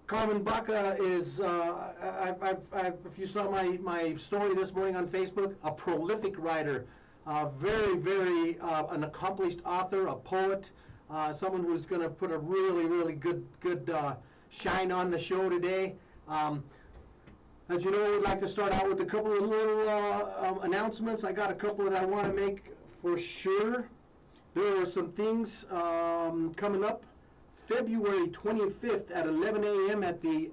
Carmen Baca is, if you saw my story this morning on Facebook, a prolific writer, very, an accomplished author, a poet, someone who's going to put a really good shine on the show today. As you know, we'd like to start out with a couple of little announcements. I got a couple that I want to make for sure. There are some things coming up. February 25th at 11 a.m. at the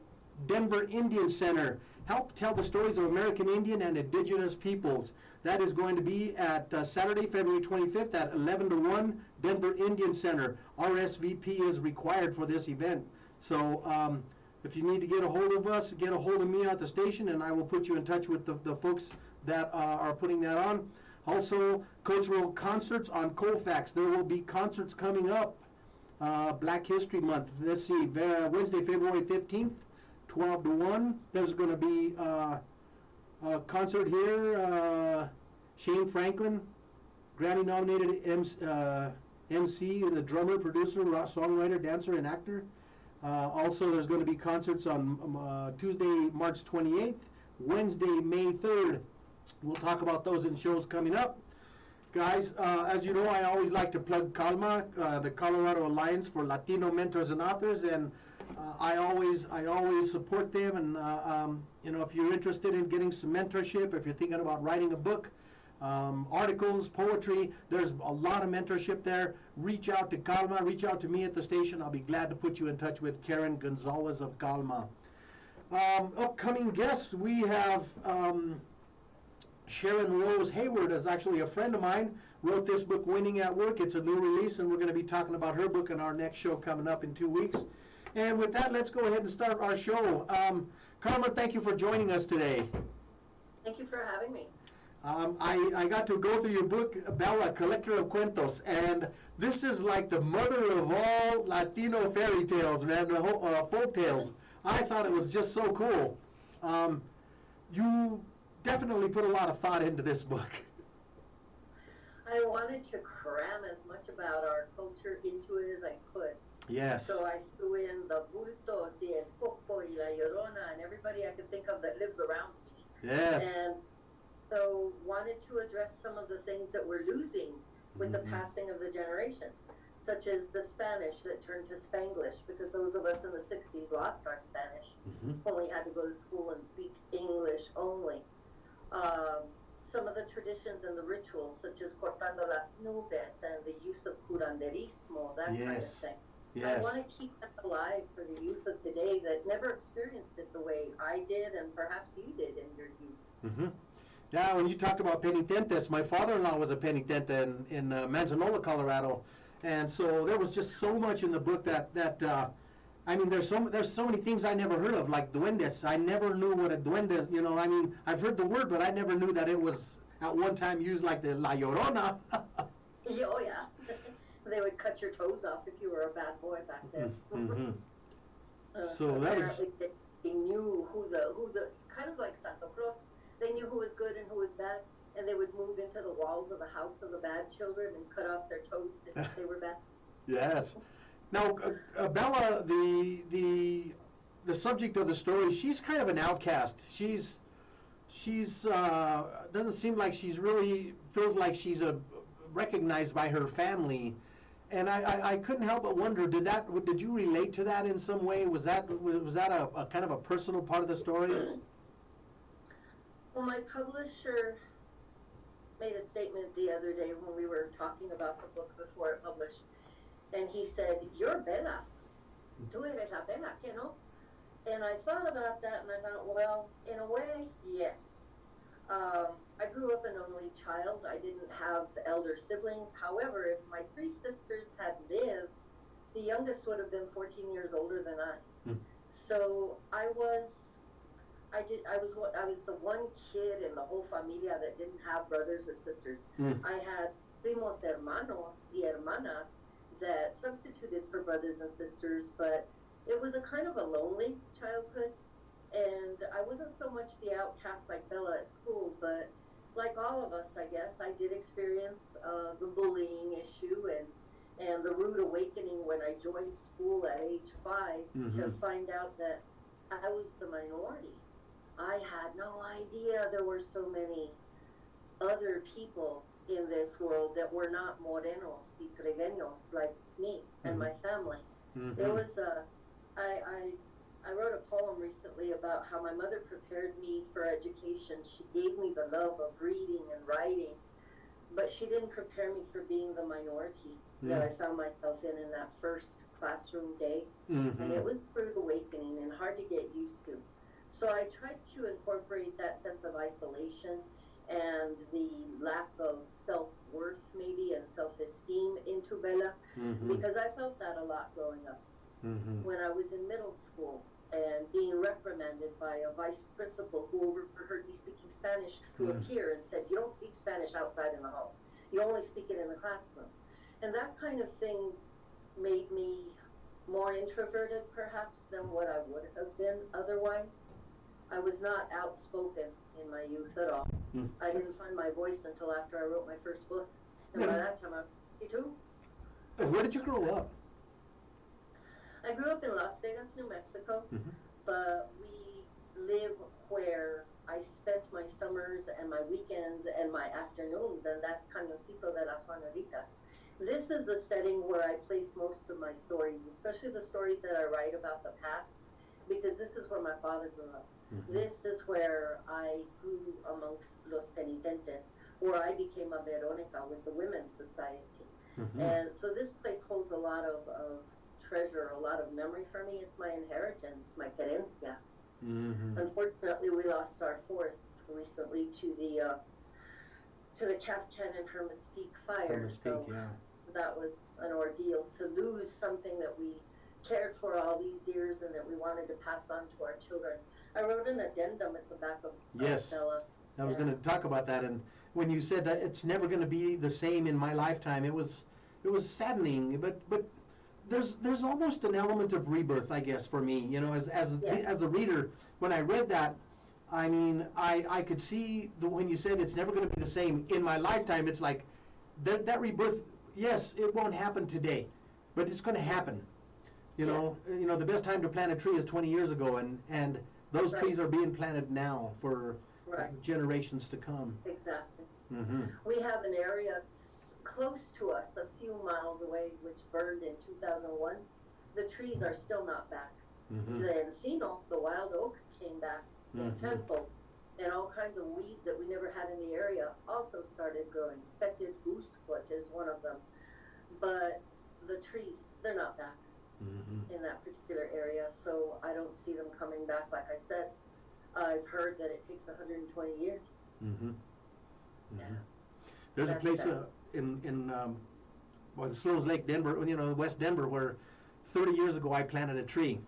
Denver Indian Center. Help tell the stories of American Indian and Indigenous peoples. That is going to be at Saturday, February 25th at 11 to 1, Denver Indian Center. RSVP is required for this event. So if you need to get a hold of us, get a hold of me at the station, and I will put you in touch with the folks that are putting that on. Also, cultural concerts on Colfax. There will be concerts coming up. Black History Month. Let's see, Wednesday, February 15th, 12 to 1. There's going to be a concert here. Shane Franklin, Grammy-nominated MC, the drummer, producer, songwriter, dancer, and actor. Also, there's going to be concerts on Tuesday, March 28th, Wednesday, May 3rd. We'll talk about those in shows coming up. Guys, as you know, I always like to plug CALMA, the Colorado Alliance for Latino Mentors and Authors, and I always support them. And you know, if you're interested in getting some mentorship, if you're thinking about writing a book, articles, poetry, there's a lot of mentorship there. Reach out to CALMA, reach out to me at the station. I'll be glad to put you in touch with Karen Gonzalez of CALMA. Upcoming guests, we have Sharon Rose Hayward is actually a friend of mine, wrote this book, Winning at Work. It's a new release, and we're going to be talking about her book in our next show coming up in 2 weeks. And with that, let's go ahead and start our show. Carmen, thank you for joining us today. Thank you for having me. I got to go through your book, Bella, Collector of Cuentos, and this is like the mother of all Latino fairy tales, man, folk tales. I thought it was just so cool. You definitely put a lot of thought into this book. I wanted to cram as much about our culture into it as I could. Yes. So I threw in the bultos y el coco y la llorona and everybody I could think of that lives around me. Yes. And so wanted to address some of the things that we're losing with the passing of the generations, such as the Spanish that turned to Spanglish, because those of us in the 60s lost our Spanish when we had to go to school and speak English only. Some of the traditions and the rituals, such as cortando las nubes and the use of curanderismo, that kind of thing. Yes. I want to keep that alive for the youth of today that never experienced it the way I did and perhaps you did in your youth. Yeah, when you talked about penitentes, my father-in-law was a penitente in Manzanola, Colorado, and so there was just so much in the book that I mean, there's so many things I never heard of, like duendes. I never knew what a duendes, you know, I mean, I've heard the word, but I never knew that it was at one time used like the La Llorona. Oh, yeah. They would cut your toes off if you were a bad boy back then. So that was... They knew who the, kind of like Santa Claus, they knew who was good and who was bad, and they would move into the walls of the house of the bad children and cut off their toes if they were bad. Yes. Now, Bella, the subject of the story, she's kind of an outcast. She's doesn't seem like she's really feels like she's recognized by her family, and I couldn't help but wonder, did you relate to that in some way? Was that a kind of a personal part of the story? Well, my publisher made a statement the other day when we were talking about the book before it published. And he said, "You're Bella. Tú eres la Bella, que no?" And I thought about that, and I thought, well, in a way, yes. I grew up an only child. I didn't have elder siblings. However, if my 3 sisters had lived, the youngest would have been 14 years older than I. So I was the one kid in the whole familia that didn't have brothers or sisters. I had primos hermanos y hermanas that substituted for brothers and sisters, but it was a kind of a lonely childhood, and I wasn't so much the outcast like Bella at school, but like all of us, I guess, I did experience the bullying issue, and and the rude awakening when I joined school at age 5 to find out that I was the minority. I had no idea there were so many other people in this world that were not morenos y trigueños like me and my family. It was I wrote a poem recently about how my mother prepared me for education. She gave me the love of reading and writing, but she didn't prepare me for being the minority that I found myself in that first classroom day. And it was a rude awakening and hard to get used to. So I tried to incorporate that sense of isolation and the lack of self-worth maybe and self-esteem into Bella, because I felt that a lot growing up. When I was in middle school and being reprimanded by a vice principal who overheard me speaking Spanish to a peer and said, "You don't speak Spanish outside in the house. You only speak it in the classroom." And that kind of thing made me more introverted perhaps than what I would have been otherwise. I was not outspoken in my youth at all. I didn't find my voice until after I wrote my first book. And by that time I was 52. And where did you grow up? I grew up in Las Vegas, New Mexico, but we live where I spent my summers and my weekends and my afternoons, and that's Cañoncito de las Juaneritas. This is the setting where I place most of my stories, especially the stories that I write about the past, because this is where my father grew up. This is where I grew amongst los penitentes, where I became a Veronica with the Women's Society. And so this place holds a lot of treasure, a lot of memory for me. It's my inheritance, my querencia. Unfortunately, we lost our forest recently to the Kaftan and Hermit's Peak fire. That was an ordeal to lose something that we cared for all these years and that we wanted to pass on to our children. I wrote an addendum at the back of Bella. I was going to talk about that, and when you said that it's never going to be the same in my lifetime, it was saddening, but there's almost an element of rebirth, I guess, for me, you know, as the reader. When I read that, I mean, I could see when you said it's never going to be the same in my lifetime, it's like that rebirth. Yes, it won't happen today, but it's going to happen. You know, the best time to plant a tree is 20 years ago, and those trees are being planted now for generations to come. Exactly. We have an area close to us, a few miles away, which burned in 2001. The trees are still not back. The encino, the wild oak, came back tenfold, and all kinds of weeds that we never had in the area also started growing. Fetid goosefoot is one of them, but the trees, they're not back in that particular area, so I don't see them coming back. Like I said, I've heard that it takes 120 years. There's a place in the Sloan's Lake, Denver, West Denver, where 30 years ago I planted a tree.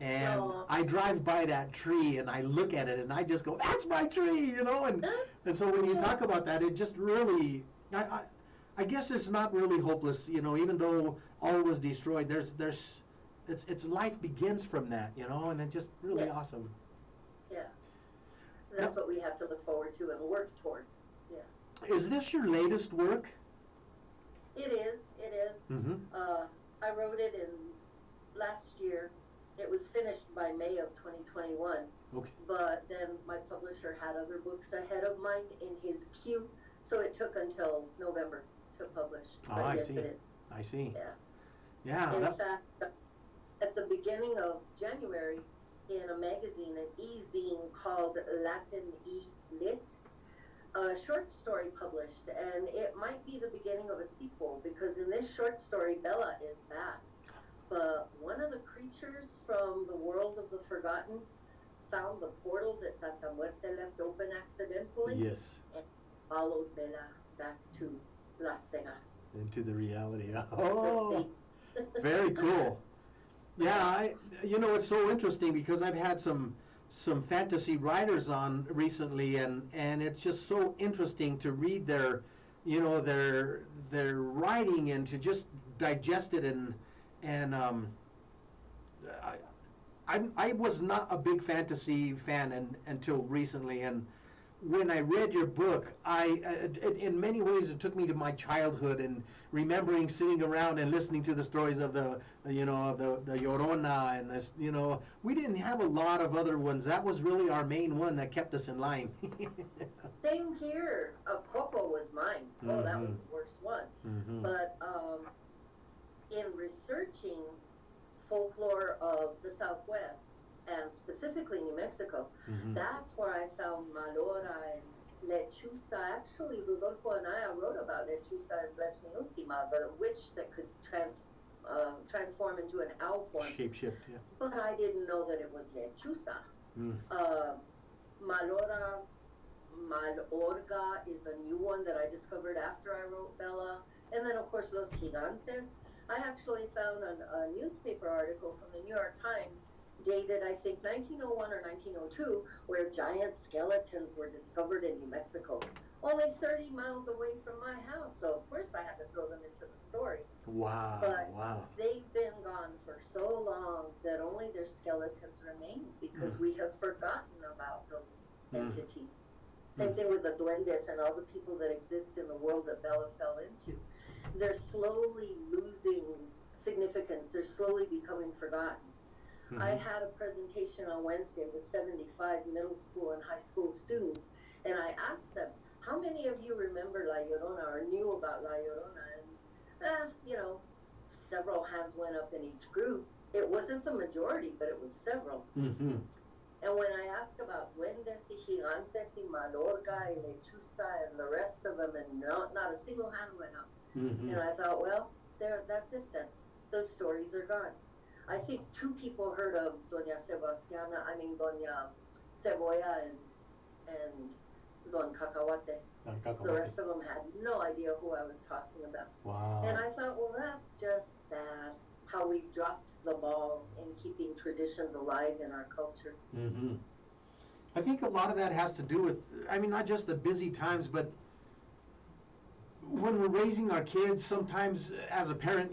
And I drive by that tree and I look at it and I just go, "That's my tree," you know. And so when you talk about that, it just really, I guess it's not really hopeless, you know. Even though all was destroyed, it's life begins from that, you know, and it's just really awesome. Yeah, that's what we have to look forward to and work toward. Yeah. Is this your latest work? It is. It is. I wrote it in last year. It was finished by May of 2021. Okay. But then my publisher had other books ahead of mine in his queue, so it took until November to publish. Oh, I see. I see. Yeah. Yeah. In fact, at the beginning of January, in a magazine, an e-zine called Latin E-Lit, a short story published, and it might be the beginning of a sequel, because in this short story, Bella is back. But one of the creatures from the world of the forgotten found the portal that Santa Muerte left open accidentally. Yes. And followed Bella back to Las Vegas. Into the reality. Oh, very cool. Yeah, it's so interesting because I've had some fantasy writers on recently, and it's just so interesting to read their writing and to just digest it and I was not a big fantasy fan until recently, and when I read your book, in many ways, it took me to my childhood and remembering sitting around and listening to the stories of the Llorona and this, we didn't have a lot of other ones. That was really our main one that kept us in line. Same here. Coco was mine. Oh, that was Mhm. the worst one. Mhm. But in researching folklore of the Southwest, and specifically New Mexico, Mhm. that's where I found Malora and Lechuza. Actually, Rodolfo and I wrote about Lechuza and Bless Me Ultima, the witch that could transform into an owl form. Shapeshift, yeah. But I didn't know that it was Lechuza. Mm. Malora, Malorga is a new one that I discovered after I wrote Bella. And then, of course, Los Gigantes. I actually found a newspaper article from the New York Times dated, I think, 1901 or 1902, where giant skeletons were discovered in New Mexico, only 30 miles away from my house. So, of course, I had to throw them into the story. Wow, But wow. they've been gone for so long that only their skeletons remain because we have forgotten about those entities. Same thing with the duendes and all the people that exist in the world that Bella fell into. They're slowly losing significance. They're slowly becoming forgotten. I had a presentation on Wednesday with 75 middle school and high school students, and I asked them, how many of you remember La Llorona or knew about La Llorona? And, several hands went up in each group. It wasn't the majority, but it was several. Mm-hmm. And when I asked about Duendes y Gigantes y Malorga y Lechuza and the rest of them, and not a single hand went up. And I thought, well, that's it then. Those stories are gone. I think 2 people heard of Doña Cebolla and Don Cacahuate. The rest of them had no idea who I was talking about. Wow. And I thought, well, that's just sad how we've dropped the ball in keeping traditions alive in our culture. Mm-hmm. I think a lot of that has to do with, not just the busy times, but when we're raising our kids, sometimes as a parent,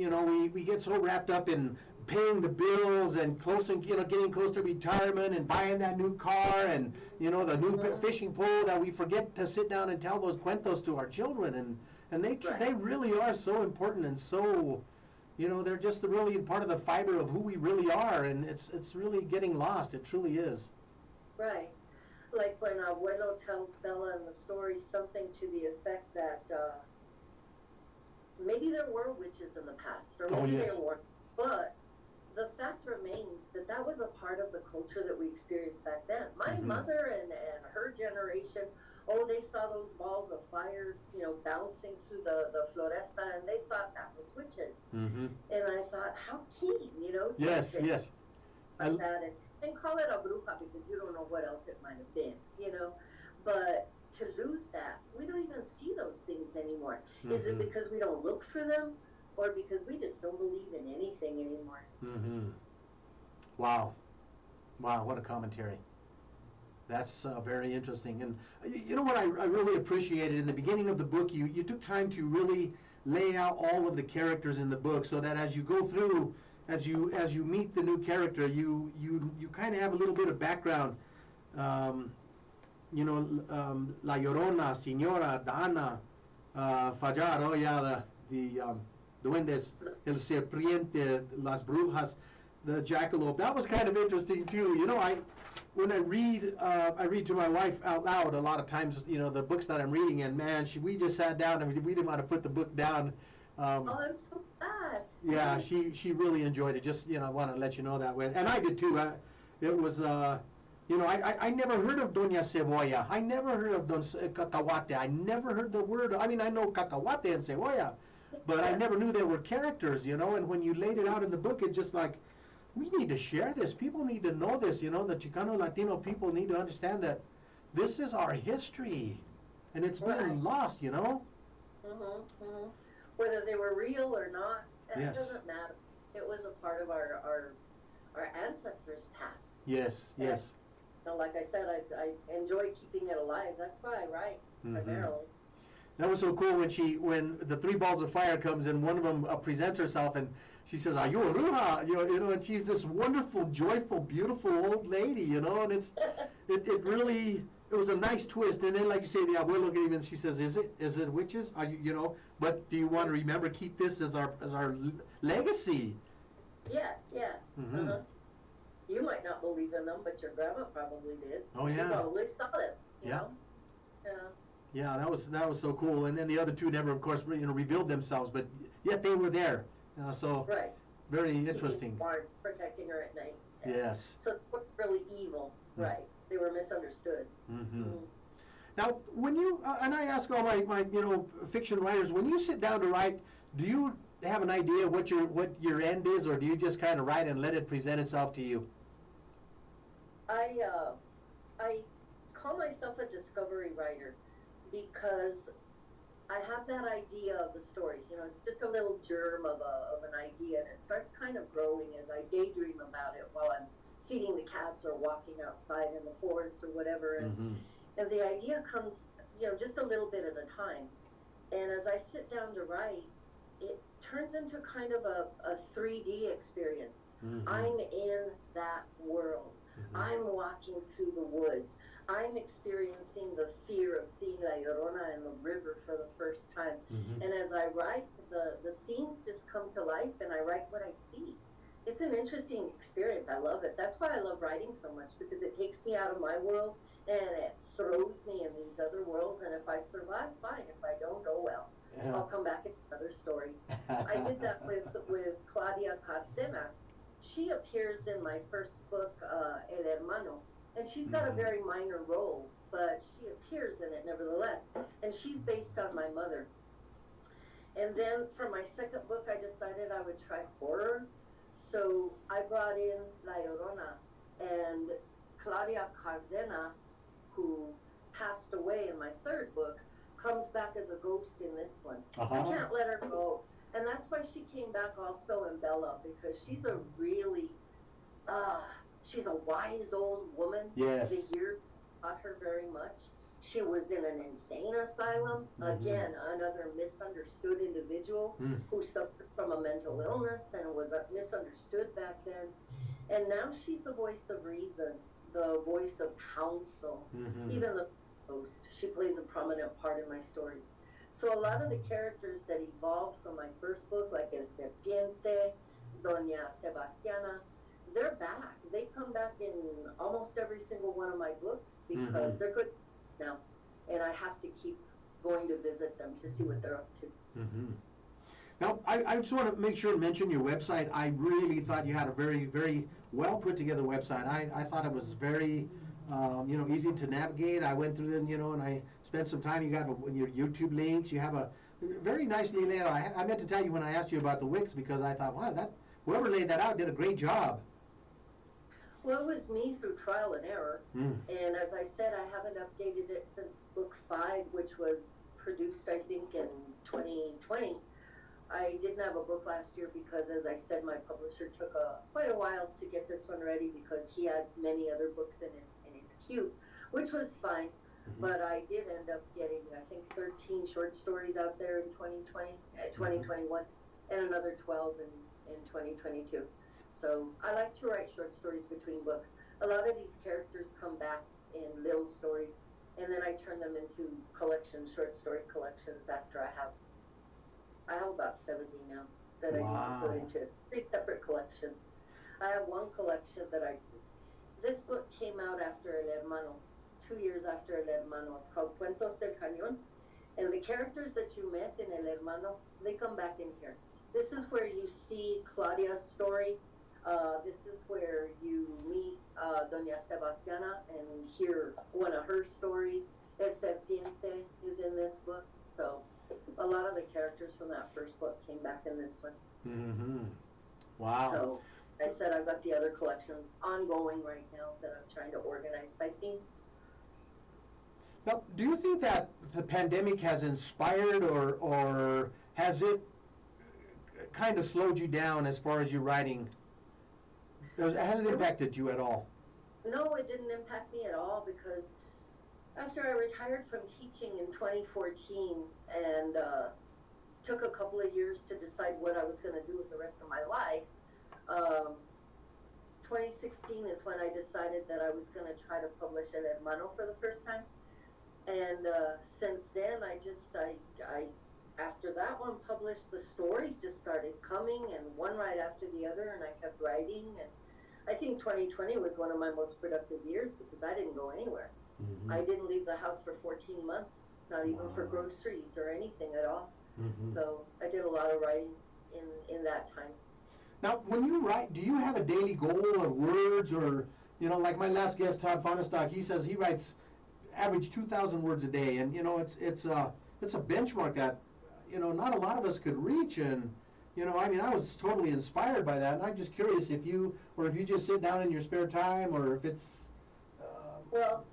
we get so wrapped up in paying the bills and getting close to retirement and buying that new car and, the new fishing pole that we forget to sit down and tell those cuentos to our children. And they really are so important and so, they're just really part of the fiber of who we really are, and it's really getting lost. It truly is. Right. Like when Abuelo tells Bella in the story something to the effect that maybe there were witches in the past, or maybe there weren't, but the fact remains that was a part of the culture that we experienced back then. My mother and her generation, they saw those balls of fire, bouncing through the floresta, and they thought that was witches. And I thought, how keen, Yes. Like that, and call it a bruja because you don't know what else it might have been, But to lose that, we don't even see those things anymore. Is it because we don't look for them, or because we just don't believe in anything anymore? Wow, what a commentary. That's very interesting. And you know what I really appreciated in the beginning of the book, you took time to really lay out all of the characters in the book, so that as you go through, as you meet the new character, you kind of have a little bit of background. La Llorona, Señora, Dana, Fallar, the Duendes, El Serpiente, Las Brujas, the Jackalope. That was kind of interesting too. When I read to my wife out loud a lot of times, the books that I'm reading, and man, we just sat down and we didn't want to put the book down. I'm so glad. Yeah, she really enjoyed it. Just, I want to let you know that way. And I did too. It was, I never heard of Doña Cebolla. I never heard of Don Cacahuate. I never heard the word. I know Cacahuate and Cebolla, but I never knew there were characters, and when you laid it out in the book, it's just like, we need to share this. People need to know this, the Chicano Latino people need to understand that this is our history, and it's been lost, Whether they were real or not, it Yes. doesn't matter. It was a part of our ancestors' past. Yes. Like I said, I enjoy keeping it alive. That's why I write primarily. That was so cool when the 3 balls of fire comes and one of them presents herself and she says, "Are you a bruja?" And she's this wonderful, joyful, beautiful old lady, and it really it was a nice twist. And then, like you say, the abuelo gave in. She says, "Is it witches? Are you, you know? But do you want to remember? Keep this as our legacy." Yes, yes. Mm-hmm. You might not believe in them, but your grandma probably did. Oh, She yeah. probably saw them. You Yeah. know? Yeah. Yeah, that was so cool. And then the other two never, of course, revealed themselves, but yet they were there. So Right. very interesting. Barn protecting her at night. Yes. So they weren't really evil, right? They were misunderstood. Mm-hmm. Now, when you and I ask all my fiction writers, when you sit down to write, do you have an idea what your end is, or do you just kind of write and let it present itself to you? I call myself a discovery writer because I have that idea of the story. It's just a little germ of an idea, and it starts kind of growing as I daydream about it while I'm feeding the cats or walking outside in the forest or whatever. And the idea comes, just a little bit at a time. And as I sit down to write, it turns into kind of a 3D experience. I'm in that world. I'm walking through the woods. I'm experiencing the fear of seeing La Llorona in the river for the first time. And as I write, the scenes just come to life, and I write what I see. It's an interesting experience. I love it. That's why I love writing so much, because it takes me out of my world and it throws me in these other worlds. And if I survive, fine. If I don't, oh well. Yeah. I'll come back in another story. I did that with Claudia Cardenas. She appears in my first book, El Hermano, and she's got a very minor role, but she appears in it nevertheless. And she's based on my mother. And then for my second book, I decided I would try horror. So I brought in La Llorona, and Claudia Cardenas, who passed away in my third book, comes back as a ghost in this one. I can't let her go. And that's why she came back also in Bella, because she's a really, she's a wise old woman. Yes. The year taught her very much. She was in an insane asylum. Again, another misunderstood individual who suffered from a mental illness and was misunderstood back then. And now she's the voice of reason, the voice of counsel, even the ghost. She plays a prominent part in my stories. So a lot of the characters that evolved from my first book, like El Serpiente, Doña Sebastiana, they're back. They come back in almost every single one of my books because they're good now. And I have to keep going to visit them to see what they're up to. Now, I just want to make sure to mention your website. I really thought you had a very, very well put together website. I thought it was very, easy to navigate. I went through them, and I spent some time. You got your YouTube links. You have a very nicely laid out. I meant to tell you when I asked you about the Wix, because I thought, wow, whoever laid that out did a great job. Well, it was me through trial and error. And as I said, I haven't updated it since book 5, which was produced, I think, in 2020. I didn't have a book last year because, as I said, my publisher took quite a while to get this one ready because he had many other books in his queue, which was fine. But I did end up getting, I think, 13 short stories out there in 2021, and another 12 in 2022. So I like to write short stories between books. A lot of these characters come back in little stories, and then I turn them into collections, short story collections after I have about 70 now that I need to put into 3 separate collections. I have one collection this book came out after El Hermano, 2 years after El Hermano. It's called Cuentos del Cañón. And the characters that you met in El Hermano, they come back in here. This is where you see Claudia's story. This is where you meet Doña Sebastiana and hear one of her stories. El Serpiente is in this book. So a lot of the characters from that first book came back in this one. Wow. So I said I've got the other collections ongoing right now that I'm trying to organize by theme. Now, do you think that the pandemic has inspired or has it kind of slowed you down as far as your writing? Has it impacted you at all? No, it didn't impact me at all, because after I retired from teaching in 2014 and took a couple of years to decide what I was going to do with the rest of my life, 2016 is when I decided that I was going to try to publish in Hermano for the first time. And since then, I after that one published, the stories just started coming, and one right after the other, and I kept writing. And I think 2020 was one of my most productive years because I didn't go anywhere. Mm-hmm. I didn't leave the house for 14 months, not even for groceries or anything at all. Mm-hmm. So I did a lot of writing in that time. Now, when you write, do you have a daily goal of words, or, you know, like my last guest, Todd Fonestock, he says he writes average 2,000 words a day, and, you know, it's a benchmark that, you know, not a lot of us could reach. And, you know, I mean, I was totally inspired by that, and I'm just curious if you just sit down in your spare time, or if it's well,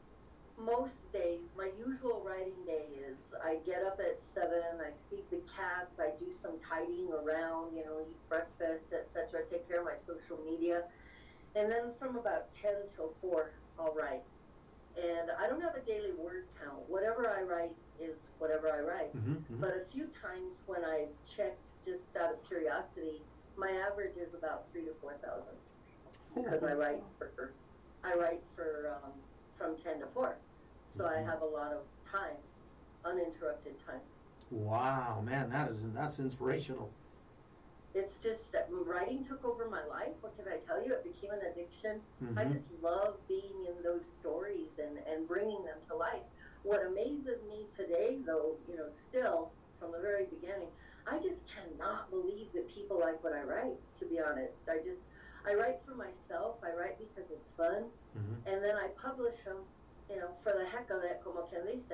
most days, my usual writing day is I get up at 7, I feed the cats, I do some tidying around, you know, eat breakfast, etc., take care of my social media, and then from about 10 till 4, I'll write. And I don't have a daily word count. Whatever I write is whatever I write. Mm-hmm, mm-hmm. But a few times when I checked, just out of curiosity, my average is about 3,000 to 4,000 because I write for from 10 to 4. So I have a lot of time, uninterrupted time. Wow, man, that's inspirational. It's just writing took over my life. What can I tell you? It became an addiction. Mm-hmm. I just love being in those stories and bringing them to life. What amazes me today, though, you know, still from the very beginning, I just cannot believe that people like what I write, to be honest. I write for myself. I write because it's fun. Mm-hmm. And then I publish them, you know, for the heck of it, como quien dice.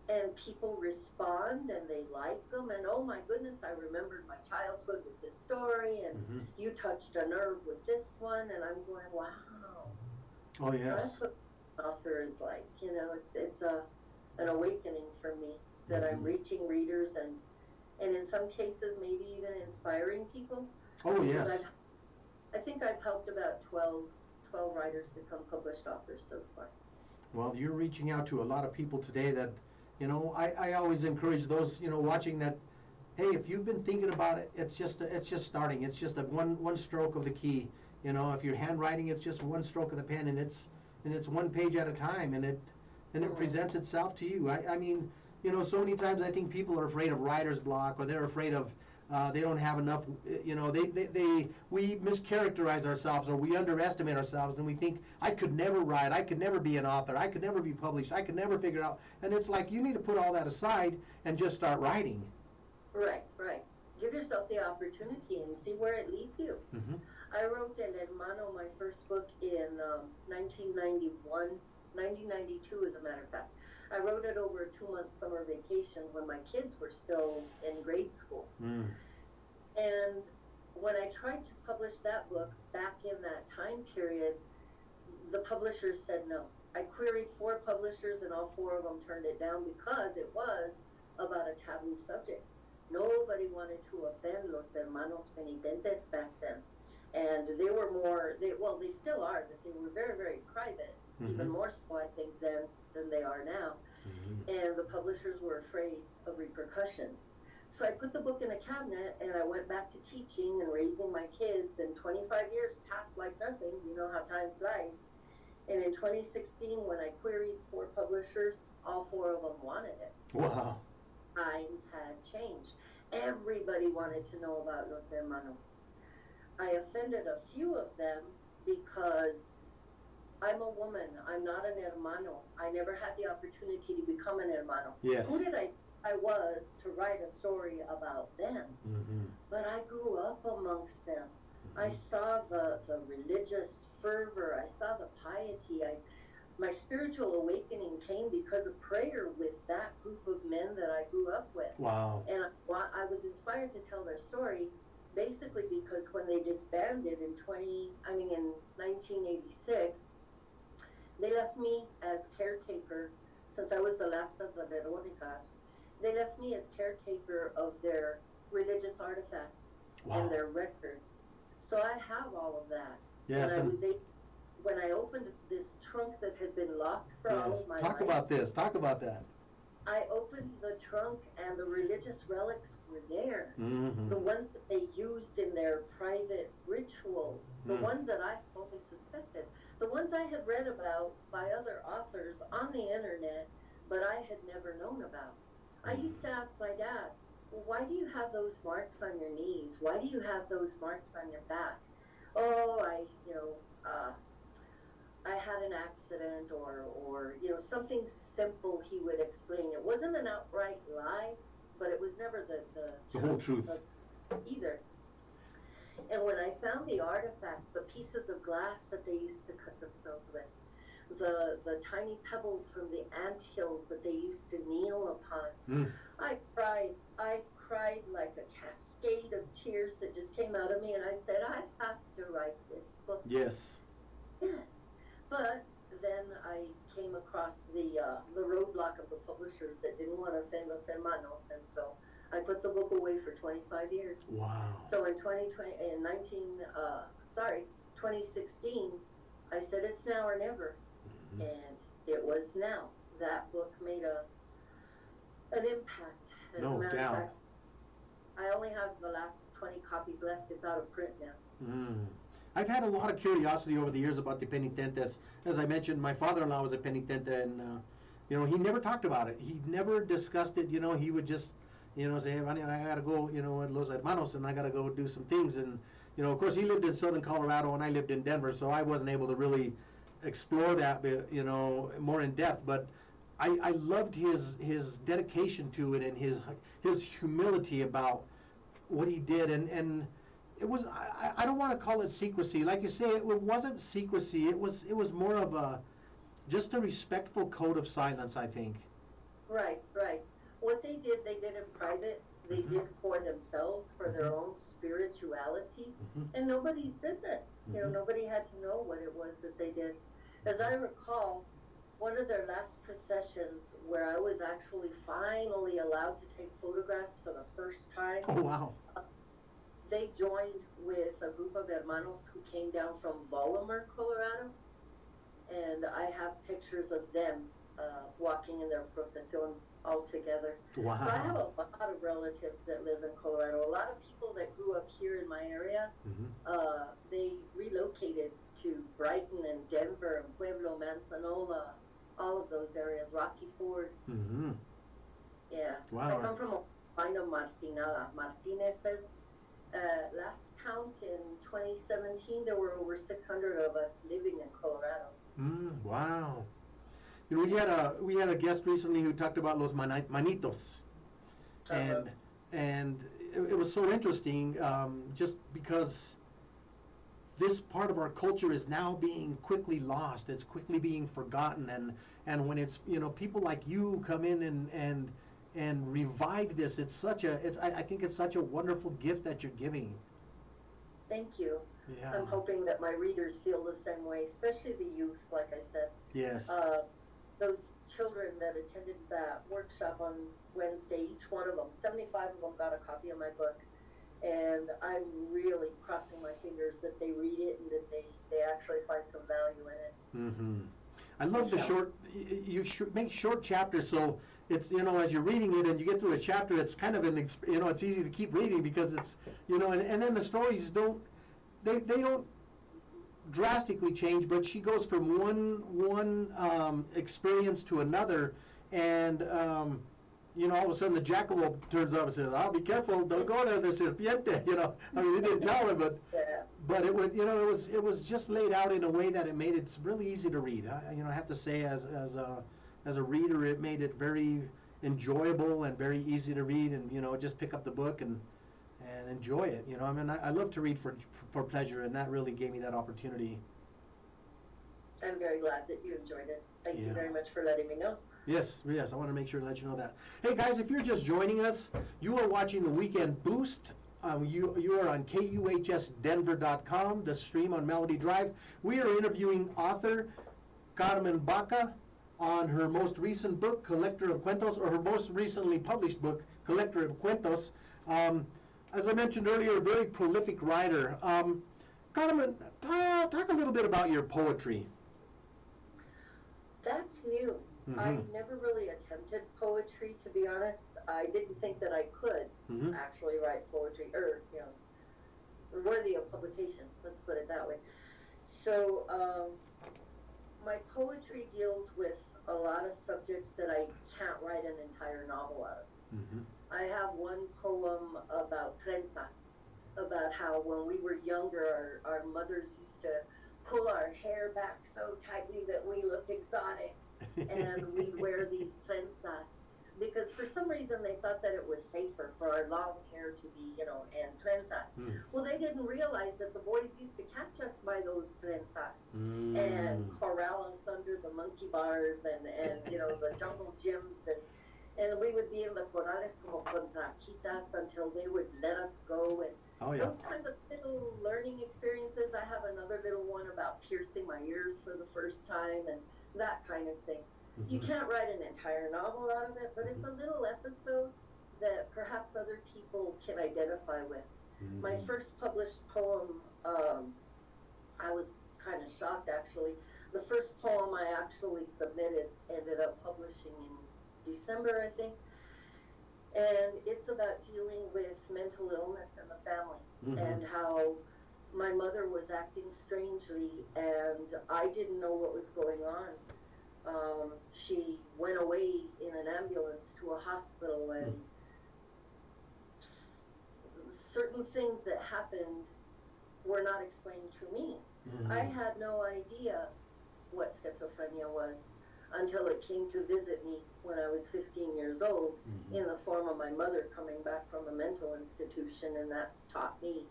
And people respond and they like them, and oh my goodness, I remembered my childhood with this story, and Mm-hmm. you touched a nerve with this one, and I'm going, wow. Oh, yes. So that's what author is like, you know. It's an awakening for me that Mm-hmm. I'm reaching readers and in some cases maybe even inspiring people. Oh, yes. I think I've helped about 12 writers become published authors so far. Well, you're reaching out to a lot of people today that, you know, I always encourage those, you know, watching that, hey, if you've been thinking about it, it's just starting. It's just one stroke of the key. You know, if you're handwriting, it's just one stroke of the pen, and it's one page at a time, and it presents itself to you. I mean, you know, so many times I think people are afraid of writer's block, or they're afraid of they don't have enough, you know, we mischaracterize ourselves, or we underestimate ourselves, and we think, I could never write, I could never be an author, I could never be published, I could never figure out, and it's like, you need to put all that aside and just start writing. Right. Give yourself the opportunity and see where it leads you. Mm-hmm. I wrote El Hermano, my first book, in 1992, as a matter of fact. I wrote it over a 2-month summer vacation when my kids were still in grade school. Mm. And when I tried to publish that book back in that time period, the publishers said no. I queried 4 publishers, and all 4 of them turned it down because it was about a taboo subject. Nobody wanted to offend los hermanos penitentes back then. And they were they still are, but they were very, very private, Mm-hmm. even more so, I think, than they are now. Mm-hmm. And the publishers were afraid of repercussions. So I put the book in a cabinet, and I went back to teaching and raising my kids, and 25 years passed like nothing. You know how time flies. And in 2016, when I queried 4 publishers, all 4 of them wanted it. Wow. Times had changed. Everybody wanted to know about Los Hermanos. I offended a few of them because I'm a woman. I'm not an hermano. I never had the opportunity to become an hermano. Yes. Who did I was to write a story about them? Mm-hmm. But I grew up amongst them. Mm-hmm. I saw the religious fervor. I saw the piety. My spiritual awakening came because of prayer with that group of men that I grew up with. Wow. And I was inspired to tell their story basically because when they disbanded in 1986, they left me as caretaker. Since I was the last of the Veronicas, they left me as caretaker of their religious artifacts. Wow. And their records. So I have all of that. Yes. And I was able, when I opened this trunk that had been locked for all of my life. Talk about that. I opened the trunk and the religious relics were there. Mm-hmm. The ones that they used in their private rituals, the ones that I always suspected, the ones I had read about by other authors on the internet, but I had never known about. I used to ask my dad, well, why do you have those marks on your knees? Why do you have those marks on your back? Oh, I had an accident, or something simple he would explain. It wasn't an outright lie, but it was never The whole truth. Either. And when I found the artifacts, the pieces of glass that they used to cut themselves with, the tiny pebbles from the ant hills that they used to kneel upon, I cried like a cascade of tears that just came out of me, and I said, I have to write this book. Yes. Yeah. But then I came across the roadblock of the publishers that didn't want to offend los hermanos, and so I put the book away for 25 years. Wow. So in 2016, I said it's now or never, and it was now. That book made an impact. As a matter of fact, I only have the last 20 copies left. It's out of print now. I've had a lot of curiosity over the years about the penitentes. As I mentioned, my father-in-law was a penitente, and he never talked about it. He never discussed it. He would just, say, hey, I gotta go, with los hermanos, and I gotta go do some things. And of course, he lived in southern Colorado, and I lived in Denver, so I wasn't able to really explore that, more in depth. But I loved his dedication to it, and his humility about what he did, and it was, I don't want to call it secrecy. Like you say, it wasn't secrecy. It was more of just a respectful code of silence, I think. Right. What they did in private. They did for themselves, for their own spirituality, and nobody's business. Nobody had to know what it was that they did. As I recall, one of their last processions where I was actually finally allowed to take photographs for the first time. Oh, wow. They joined with a group of hermanos who came down from Vollmer, Colorado, and I have pictures of them walking in their procession all together. Wow. So I have a lot of relatives that live in Colorado. A lot of people that grew up here in my area, they relocated to Brighton and Denver and Pueblo, Manzanola, all of those areas, Rocky Ford. Yeah. Wow. I come from a line of Martinez says, last count in 2017, there were over 600 of us living in Colorado. Wow. We had a guest recently who talked about los manitos, and it was so interesting, just because this part of our culture is now being quickly lost. It's quickly being forgotten, and when it's people like you come in and revive this, I think it's such a wonderful gift that you're giving. Thank you. Yeah. I'm hoping that my readers feel the same way, especially the youth, like I said. Yes. Those children that attended that workshop on Wednesday, each one of them, 75 of them got a copy of my book. And I'm really crossing my fingers that they read it and that they actually find some value in it. I love the short, you make short chapters, so it's, as you're reading it and you get through a chapter, it's kind of it's easy to keep reading because it's, and then the stories they don't drastically change, but she goes from one experience to another, and all of a sudden the jackalope turns up and says, "Oh, be careful! Don't go there, the serpiente." I mean, they didn't tell her, but it would, it was just laid out in a way that it made it really easy to read. I have to say, as a reader, it made it very enjoyable and very easy to read, and just pick up the book and enjoy it. I mean, I love to read for pleasure, and that really gave me that opportunity. I'm very glad that you enjoyed it. Thank you very much for letting me know. Yes, I want to make sure to let you know that. Hey guys, if you're just joining us, you are watching the Weekend Boost. You are on KUHSdenver.com, the stream on Melody Drive. We are interviewing author Carmen Baca on her most recent book, Collector of Cuentos, or her most recently published book, Collector of Cuentos. As I mentioned earlier, a very prolific writer. Carmen, talk a little bit about your poetry. That's new. I never really attempted poetry, to be honest. I didn't think that I could actually write poetry, or, you know, worthy of publication, let's put it that way. So, my poetry deals with a lot of subjects that I can't write an entire novel out of. I have one poem about trenzas, about how when we were younger, our mothers used to pull our hair back so tightly that we looked exotic, and we'd wear these trenzas because for some reason they thought that it was safer for our long hair to be, you know, and trenzas. Well, they didn't realize that the boys used to catch us by those trenzas and corral us under the monkey bars and you know, the jungle gyms, and we would be in the corrales como contraquitas until they would let us go, and those kinds of little learning experiences. I have another little one about piercing my ears for the first time and that kind of thing. You can't write an entire novel out of it, but it's a little episode that perhaps other people can identify with. My first published poem, I was kind of shocked actually. The first poem I actually submitted ended up publishing in December, I think. And it's about dealing with mental illness in the family and how my mother was acting strangely and I didn't know what was going on. She went away in an ambulance to a hospital, and certain things that happened were not explained to me. I had no idea what schizophrenia was until it came to visit me when I was 15 years old in the form of my mother coming back from a mental institution, and that taught me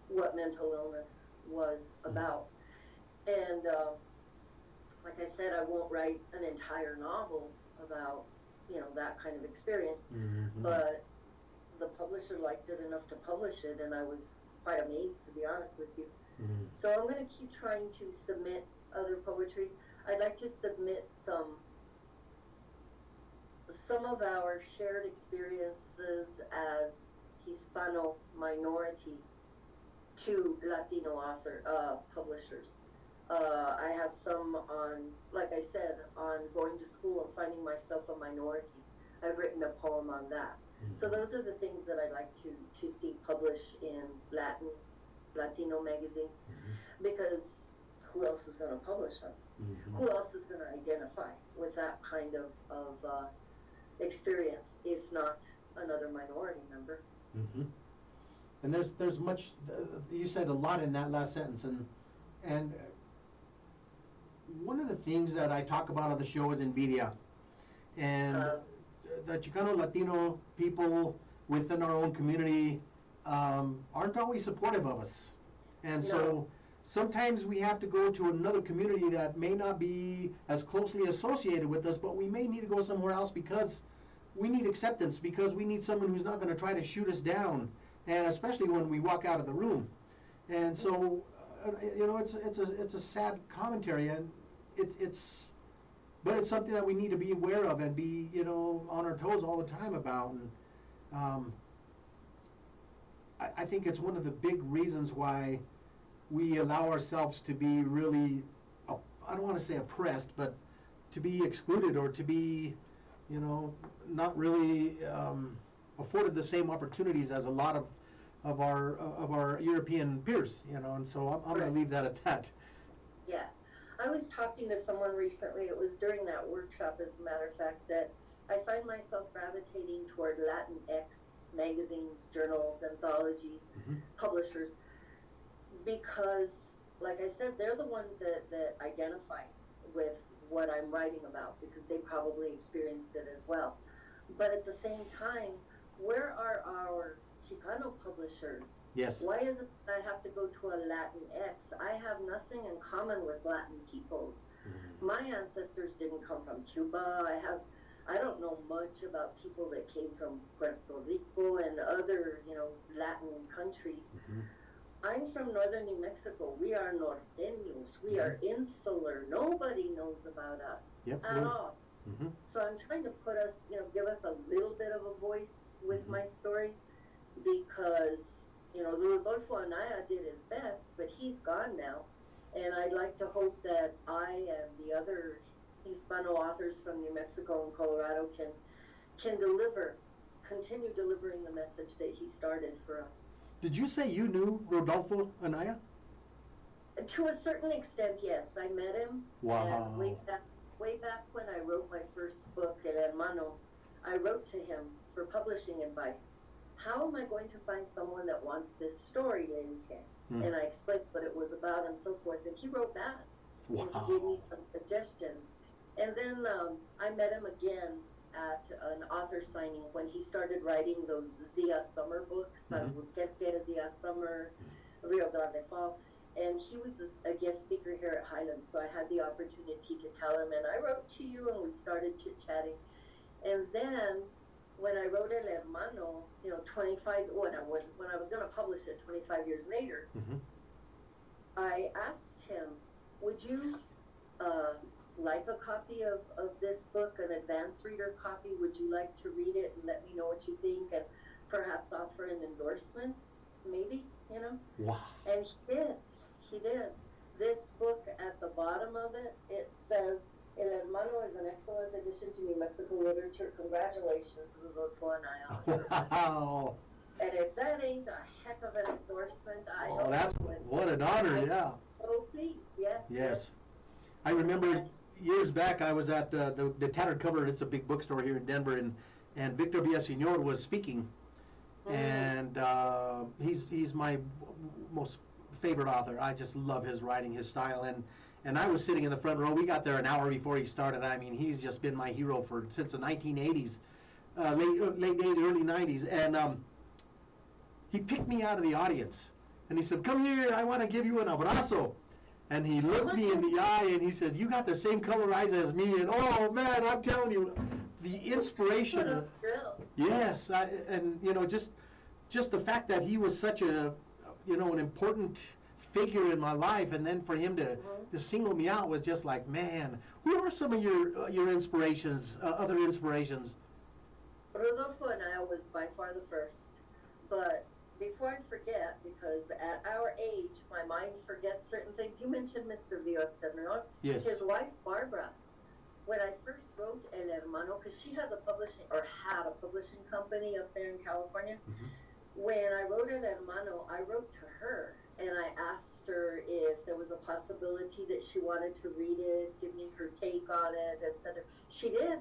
what mental illness was about. And like I said, I won't write an entire novel about, you know, that kind of experience, but the publisher liked it enough to publish it, and I was quite amazed, to be honest with you. So I'm going to keep trying to submit other poetry. I'd like to submit some of our shared experiences as Hispano minorities to Latino publishers. I have some on, like I said, on going to school and finding myself a minority. I've written a poem on that. So those are the things that I'd like to see published in Latino magazines, because who else is going to publish them? Who else is going to identify with that kind of experience, if not another minority member? And there's much, you said a lot in that last sentence, and one of the things that I talk about on the show is NVIDIA, and the Chicano Latino people within our own community aren't always supportive of us, and so sometimes we have to go to another community that may not be as closely associated with us, but we may need to go somewhere else because we need acceptance, because we need someone who's not going to try to shoot us down, and especially when we walk out of the room. And so you know, it's a sad commentary, and but it's something that we need to be aware of and be, you know, on our toes all the time about. And I think it's one of the big reasons why we allow ourselves to be really, I don't want to say oppressed, but to be excluded, or to be, you know, not really afforded the same opportunities as a lot of our European peers, you know. And so I'm going to leave that at that. Yeah. I was talking to someone recently, it was during that workshop, as a matter of fact, that I find myself gravitating toward Latinx magazines, journals, anthologies, publishers, because, like I said, they're the ones that identify with what I'm writing about, because they probably experienced it as well. But at the same time, where are our Chicano publishers? Yes. Why is it that I have to go to a Latinx? I have nothing in common with Latin peoples. My ancestors didn't come from Cuba. I don't know much about people that came from Puerto Rico and other, you know, Latin countries. I'm from northern New Mexico. We are norteños. We are insular. Nobody knows about us at all. So I'm trying to put us, you know, give us a little bit of a voice with my stories, because, you know, Rodolfo Anaya did his best, but he's gone now. And I'd like to hope that I and the other Hispano authors from New Mexico and Colorado can continue delivering the message that he started for us. Did you say you knew Rodolfo Anaya? To a certain extent, yes. I met him. Wow. And way back when I wrote my first book, El Hermano, I wrote to him for publishing advice. How am I going to find someone that wants this story, Lady K? And I explained what it was about and so forth. And he wrote back. Wow. And he gave me some suggestions. And then I met him again at an author signing when he started writing those Zia Summer books, Albuquerque, Zia Summer, Rio Grande Fall. And he was a guest speaker here at Highland, so I had the opportunity to tell him, and I wrote to you, and we started chit-chatting. And then when I wrote El Hermano, you know, when I was going to publish it 25 years later, I asked him, would you like a copy of this book, an advanced reader copy? Would you like to read it and let me know what you think and perhaps offer an endorsement, maybe, you know? Wow. And he did. He did. This book, at the bottom of it, it says, El Hermano is an excellent addition to New Mexico literature. Congratulations, Rodolfo Anaya. Wow. And if that ain't a heck of an endorsement, What an honor, yeah. Oh, please, yes. Yes. I remember years back I was at the Tattered Cover. It's a big bookstore here in Denver, and Victor Villaseñor was speaking. And he's my most favorite author. I just love his writing, his style, and I was sitting in the front row. We got there an hour before he started. I mean, he's just been my hero since the 1980s, late 80s, early 90s, and he picked me out of the audience, and he said, "Come here, I want to give you an abrazo." And he looked me in the eye, and he said, "You got the same color eyes as me." And oh man, I'm telling you, the inspiration. Yes, and you know, just the fact that he was such a, you know, an important figure in my life, and then for him to single me out was just like, man. Who are some of your inspirations, other inspirations? Rodolfo Anaya was by far the first, but before I forget, because at our age, my mind forgets certain things. You mentioned Mr. Villaseñor. Yes. His wife, Barbara. When I first wrote El Hermano, because she has had a publishing company up there in California. When I wrote El Hermano, I wrote to her, and I asked her if there was a possibility that she wanted to read it, give me her take on it, etc. She did.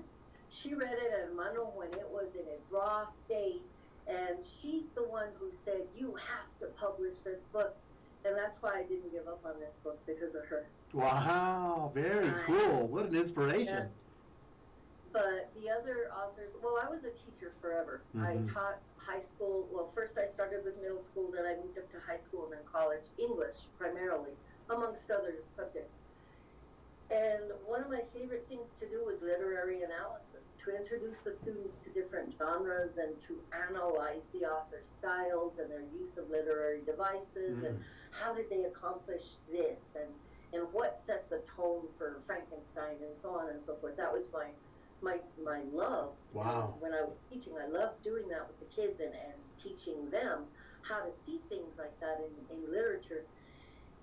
She read El Hermano when it was in its raw state, and she's the one who said, "You have to publish this book." And that's why I didn't give up on this book, because of her. Wow, very cool. What an inspiration. Yeah. But the other authors, well, I was a teacher forever. I taught high school. Well, first I started with middle school, then I moved up to high school and then college, English primarily, amongst other subjects. And one of my favorite things to do was literary analysis, to introduce the students to different genres and to analyze the author's styles and their use of literary devices and how did they accomplish this and what set the tone for Frankenstein and so on and so forth. That was my love. Wow. When I was teaching, I loved doing that with the kids and teaching them how to see things like that in literature.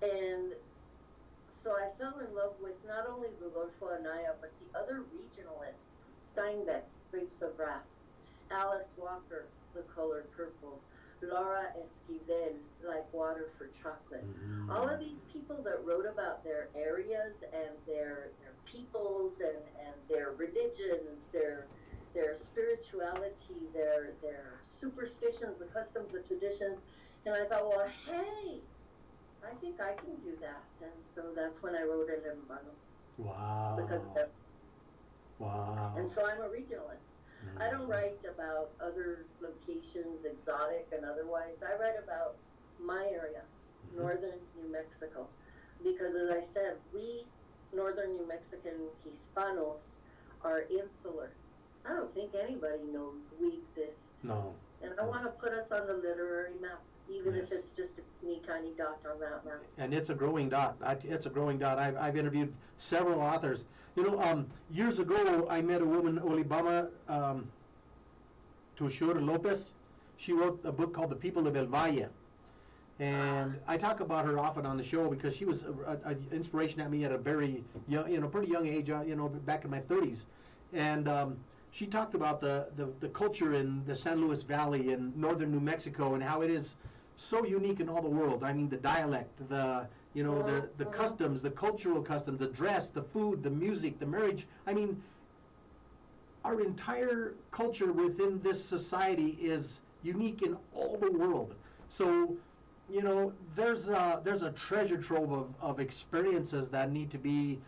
And so I fell in love with not only Rodolfo Anaya, but the other regionalists, Steinbeck, Grapes of Wrath, Alice Walker, The Color Purple, Laura Esquivel, Like Water for Chocolate. All of these people that wrote about their areas and their peoples and their religions, their spirituality, their superstitions, the customs, the traditions. And I thought, well, hey, I think I can do that. And so that's when I wrote El Hermano. Wow. Because of that. Wow. And so I'm a regionalist. I don't write about other locations, exotic and otherwise. I write about my area, northern New Mexico. Because as I said, we northern New Mexican Hispanos are insular. I don't think anybody knows we exist. No. And I want to put us on the literary map, even if it's just a teeny tiny dot on that map. And it's a growing dot. It's a growing dot. I've interviewed several authors. You know, years ago, I met a woman, Olibama Tushur Lopez. She wrote a book called The People of El Valle. And I talk about her often on the show because she was an inspiration at me at a very young, pretty young age, back in my 30s. And she talked about the culture in the San Luis Valley in northern New Mexico and how it is so unique in all the world. I mean, the dialect, the customs, the cultural customs, the dress, the food, the music, the marriage. I mean, our entire culture within this society is unique in all the world. So, there's a treasure trove of experiences that need to be,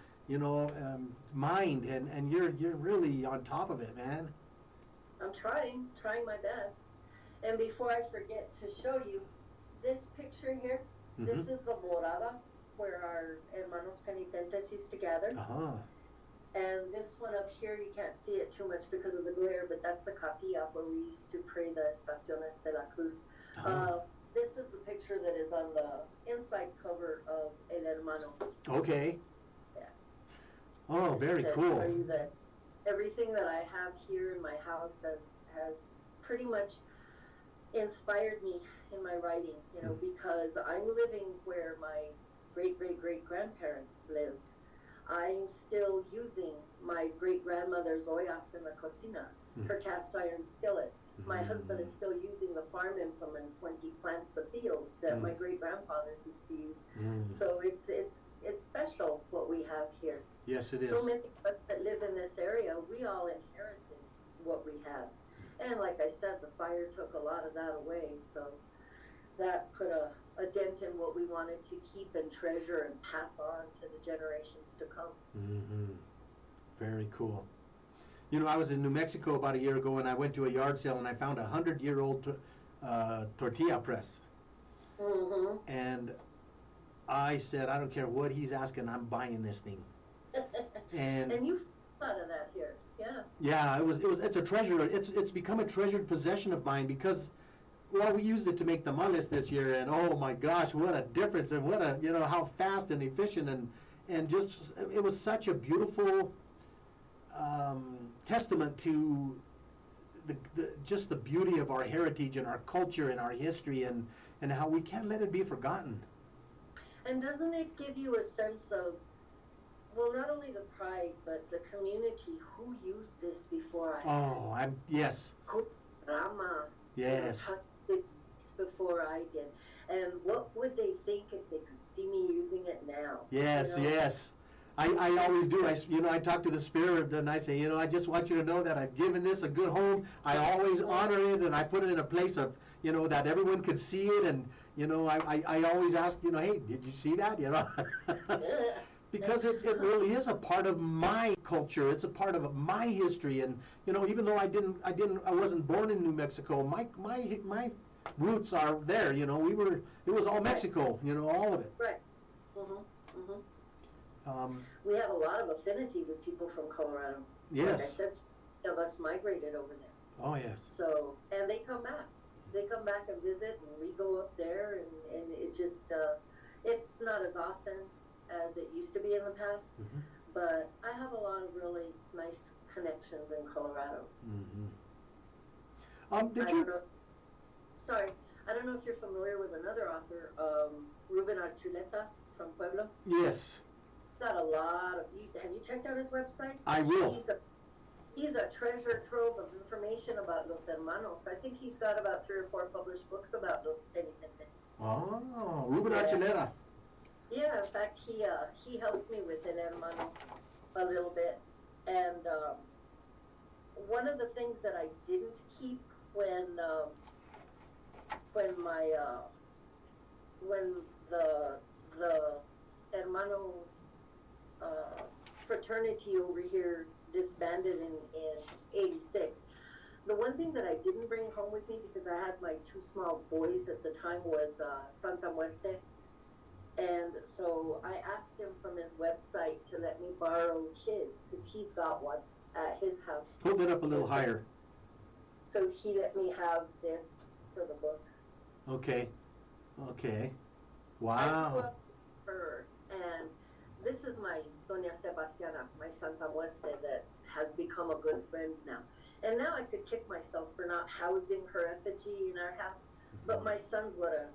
mined, and you're really on top of it, man. I'm trying my best. And before I forget to show you this picture here, this is the morada where our hermanos penitentes used to gather. Uh-huh. And this one up here, you can't see it too much because of the glare, but that's the capilla where we used to pray the Estaciones de la Cruz. Uh-huh. This is the picture that is on the inside cover of El Hermano. Okay. Yeah. Oh, Just very to cool. show you that everything that I have here in my house has pretty much inspired me in my writing, because I'm living where my great-great-great-grandparents lived. I'm still using my great-grandmother's ollas in the cocina, her cast iron skillet. My husband is still using the farm implements when he plants the fields that my great-grandfathers used to use. So it's special what we have here. Yes, it is. So many of us that live in this area, we all inherited what we have. And like I said, the fire took a lot of that away, so that put a dent in what we wanted to keep and treasure and pass on to the generations to come. Very cool. I was in New Mexico about a year ago, and I went to a yard sale, and I found a 100-year-old tortilla press. And I said, I don't care what he's asking, I'm buying this thing. And you thought of that here, yeah. Yeah, it's a treasure. It's become a treasured possession of mine because, well, we used it to make tamales this year, and oh my gosh, what a difference, and what how fast and efficient, and just, it was such a beautiful testament to just the beauty of our heritage and our culture and our history, and how we can't let it be forgotten. And doesn't it give you a sense of, well, not only the pride, but the community who used this before I yes. Rama. Yes. Touched it before I did. And what would they think if they could see me using it now? Yes, yes. I always do. I talk to the spirit and I say, I just want you to know that I've given this a good home. I always honor it, and I put it in a place of, that everyone could see it. And, I always ask, hey, did you see that? Because it really is a part of my culture. It's a part of my history. And, even though I wasn't born in New Mexico, my roots are there. It was all Mexico, all of it. Right. We have a lot of affinity with people from Colorado. Yes. Like I said, some of us migrated over there. Oh, yes. So, and they come back. They come back and visit, and we go up there, and it just, it's not as often as it used to be in the past, but I have a lot of really nice connections in Colorado. Sorry, I don't know if you're familiar with another author, Ruben Archuleta from Pueblo. Yes. Got a lot of. Have you checked out his website? I will. He's a treasure trove of information about Los Hermanos. I think he's got about 3 or 4 published books about Los Penitentes. Oh, Ruben Archuleta. Yeah, in fact, he helped me with El Hermano a little bit, and one of the things that I didn't keep when the Hermano fraternity over here disbanded in 86. The one thing that I didn't bring home with me, because I had my 2 small boys at the time, was Santa Muerte. And so I asked him from his website to let me borrow kids, because he's got one at his house. Hold it up a little higher. So he let me have this for the book. Okay. Wow. I grew up with her, and this is my Doña Sebastiana, my Santa Muerte, that has become a good friend now. And now I could kick myself for not housing her effigy in our house, but my sons would have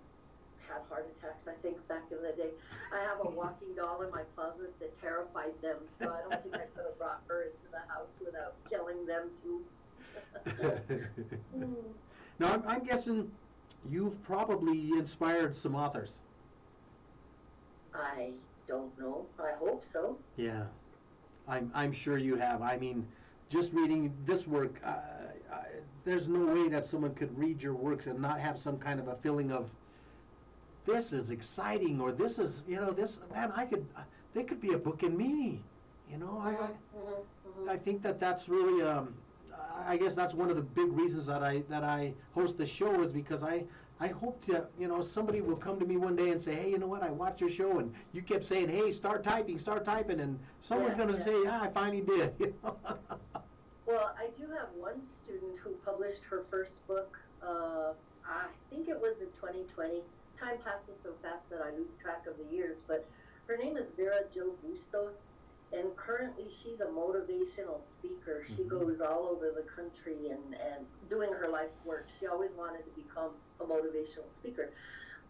had heart attacks, I think, back in the day. I have a walking doll in my closet that terrified them, so I don't think I could have brought her into the house without killing them too. Now, I'm guessing you've probably inspired some authors. I don't know. I hope so. Yeah, I'm sure you have. I mean, just reading this work, there's no way that someone could read your works and not have some kind of a feeling of, this is exciting, or this is, this, man, they could be a book in me. I think that's really, I guess that's one of the big reasons that I host the show, is because I hope to, somebody will come to me one day and say, hey, you know what, I watched your show, and you kept saying, hey, start typing, and someone's going to say, yeah, I finally did. Well, I do have one student who published her first book, I think it was in 2020. Time passes so fast that I lose track of the years, but her name is Vera Jo Bustos, and currently she's a motivational speaker. She goes all over the country and doing her life's work. She always wanted to become a motivational speaker,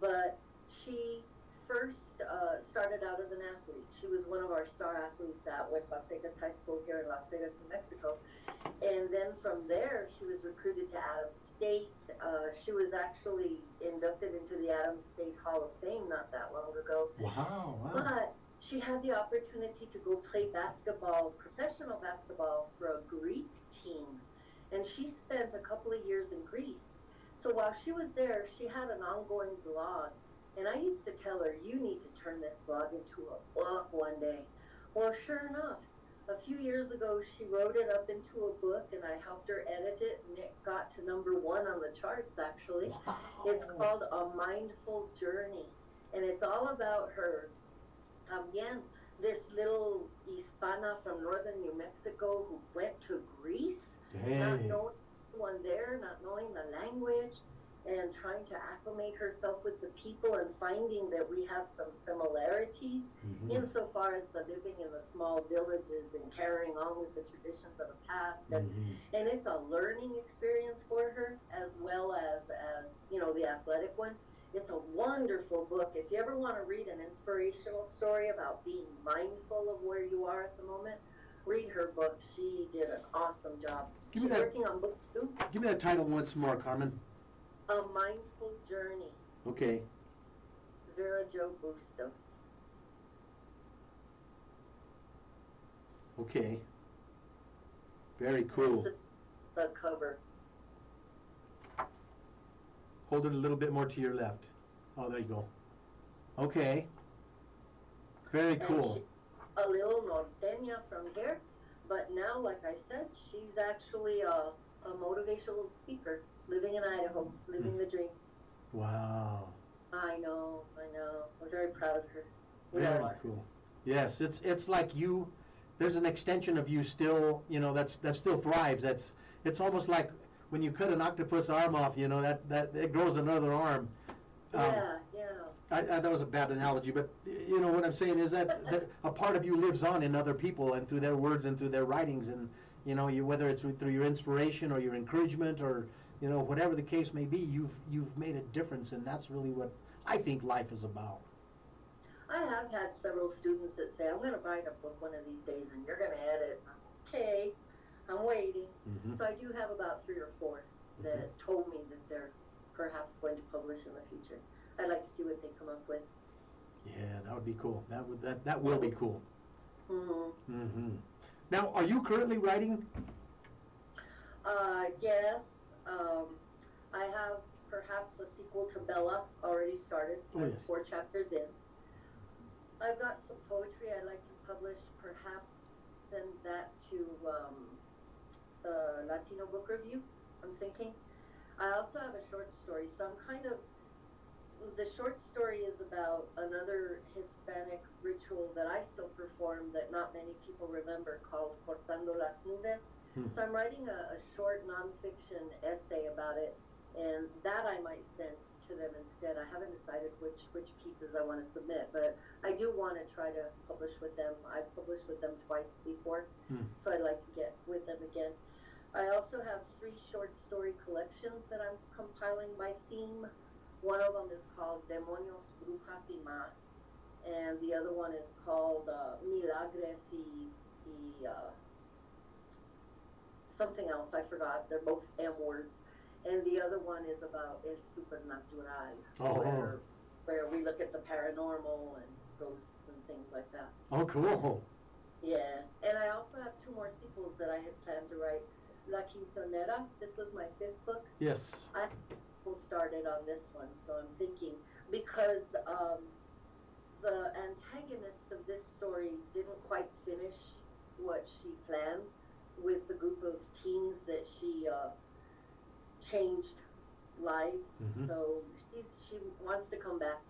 but she first started out as an athlete. She was one of our star athletes at West Las Vegas High School here in Las Vegas, New Mexico. And then from there, she was recruited to Adams State. She was actually inducted into the Adams State Hall of Fame not that long ago. Wow. But she had the opportunity to go play basketball, professional basketball, for a Greek team. And she spent a couple of years in Greece. So while she was there, she had an ongoing blog. And I used to tell her, you need to turn this blog into a book one day. Well, sure enough, a few years ago, she wrote it up into a book, and I helped her edit it, and it got to #1 on the charts, actually. Wow. It's called A Mindful Journey, and it's all about her. Again, this little Hispana from northern New Mexico who went to Greece, not knowing anyone there, not knowing the language, and trying to acclimate herself with the people, and finding that we have some similarities insofar as the living in the small villages and carrying on with the traditions of the past. And it's a learning experience for her, as well as the athletic one. It's a wonderful book. If you ever want to read an inspirational story about being mindful of where you are at the moment, read her book. She did an awesome job. She's working on book 2. Give me that title once more, Carmen. A Mindful Journey. Okay. Vera Jo Bustos. Okay. Very cool. The cover. Hold it a little bit more to your left. Oh, there you go. Okay. Very cool. A little norteña from here, but now, like I said, she's actually a motivational speaker, living in Idaho, living the dream. Wow. I know. I'm very proud of her. Very cool. Yes, it's like you. There's an extension of you still. That still thrives. It's almost like when you cut an octopus arm off. That it grows another arm. Yeah. That was a bad analogy, but what I'm saying is that a part of you lives on in other people, and through their words and through their writings, and whether it's through your inspiration or your encouragement or whatever the case may be, you've made a difference, and that's really what I think life is about. I have had several students that say, I'm going to write a book one of these days, and you're going to edit. Okay, I'm waiting. So I do have about 3 or 4 that told me that they're perhaps going to publish in the future. I'd like to see what they come up with. Yeah, that would be cool. That will be cool. Now, are you currently writing? Yes. I have perhaps a sequel to Bella already started. I'm 4 chapters in. I've got some poetry I'd like to publish, perhaps send that to the Latino Book Review, I'm thinking. I also have a short story, so the short story is about another Hispanic ritual that I still perform that not many people remember, called Cortando las Nubes. So I'm writing a short nonfiction essay about it, and that I might send to them instead. I haven't decided which pieces I want to submit, but I do want to try to publish with them. I've published with them twice before, so I'd like to get with them again. I also have 3 short story collections that I'm compiling by theme. One of them is called Demonios, Brujas y Más, and the other one is called Milagres y something else. I forgot. They're both M words. And the other one is about El Supernatural, Oh. where we look at the paranormal and ghosts and things like that. Oh, cool. Yeah, and I also have two more sequels that I had planned to write. La Quinceonera, this was my fifth book. Yes. I started on this one, so I'm thinking, because the antagonist of this story didn't quite finish what she planned with the group of teens that she changed lives. Mhm. So she wants to come back.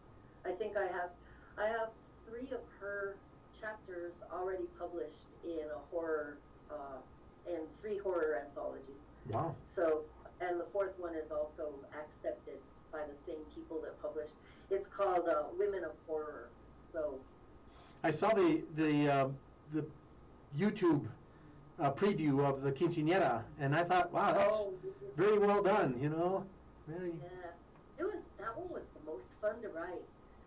I think I have 3 of her chapters already published in a horror in 3 horror anthologies. Wow. So, and the 4th one is also accepted by the same people that published. It's called Women of Horror. So I saw the YouTube preview of the quinceañera, and I thought, wow, that's very well done. You know, very. Yeah, that one was the most fun to write.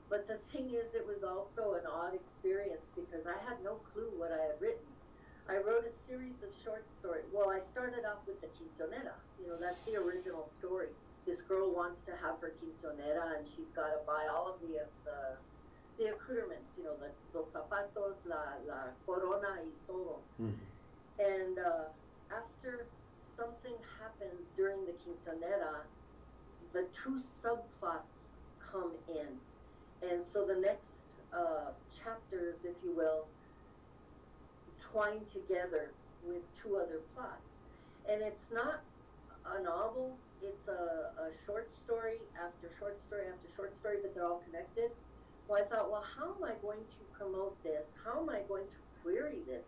But the thing is, it was also an odd experience because I had no clue what I had written. I wrote a series of short stories. Well, I started off with the quinceonera. You know, that's the original story. This girl wants to have her quinceonera, and she's got to buy all of the accoutrements. You know, los zapatos, la corona y todo. Mm. And after something happens during the quinceonera, the 2 subplots come in. And so the next chapters, if you will, twine together with 2 other plots. And it's not a novel, it's a short story after short story after short story, but they're all connected. Well, I thought, well, how am I going to promote this? How am I going to query this?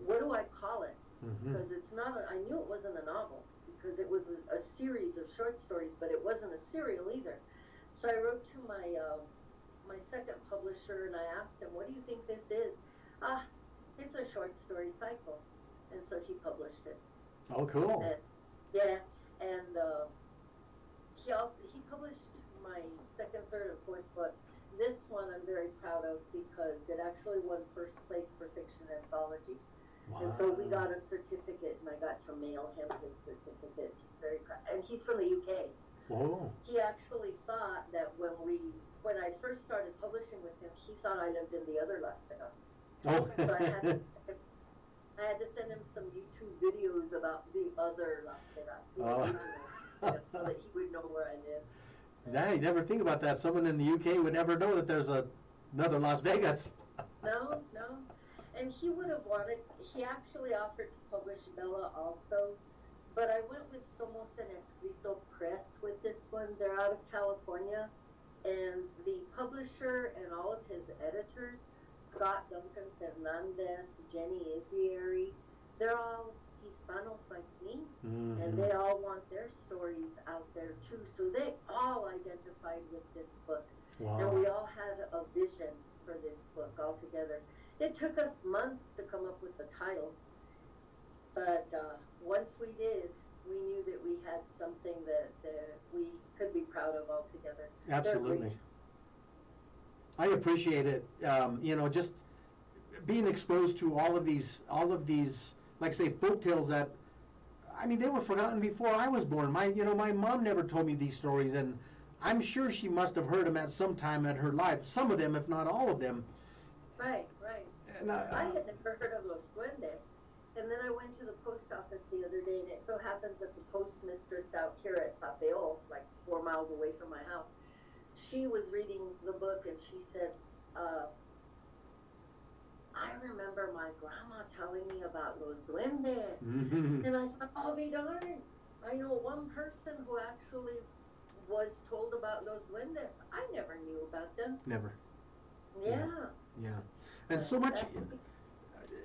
What do I call it? Because it's not, I knew it wasn't a novel because it was a series of short stories, but it wasn't a serial either. So I wrote to my second publisher and I asked him, what do you think this is? It's a short story cycle. And so he published it. Oh, cool. And, yeah, and he published my 2nd, 3rd, and 4th book. This one I'm very proud of because it actually won 1st place for fiction anthology. Wow. And so we got a certificate, and I got to mail him his certificate. He's very proud, and he's from the UK. Whoa. He actually thought that when I first started publishing with him, he thought I lived in the other Las Vegas. Oh. So I had to send him some YouTube videos about the other Las Vegas, the original, so that he would know where I live. Yeah, you never think about that. Someone in the UK would never know that there's another Las Vegas. No. And he would have wanted, he actually offered to publish Bella also, but I went with Somos en Escrito Press with this one. They're out of California, and the publisher and all of his editors, Scott Duncan Fernandez, Jenny Izzieri, they're all Hispanos like me, and they all want their stories out there too. So they all identified with this book. Wow. And we all had a vision for this book all together. It took us months to come up with the title, but once we did, we knew that we had something that we could be proud of all together. Absolutely. I appreciate it. You know, just being exposed to all of these, like say, folktales that, I mean, they were forgotten before I was born. My mom never told me these stories, and I'm sure she must have heard them at some time in her life. Some of them, if not all of them. Right. And I had never heard of Los Duendes. And then I went to the post office the other day, and it so happens that the postmistress out here at Sapeo, like 4 miles away from my house, she was reading the book, and she said, I remember my grandma telling me about Los Duendes. Mm-hmm. And I thought, I'll be darned. I know one person who actually was told about Los Duendes. I never knew about them. Never. Yeah. And so much,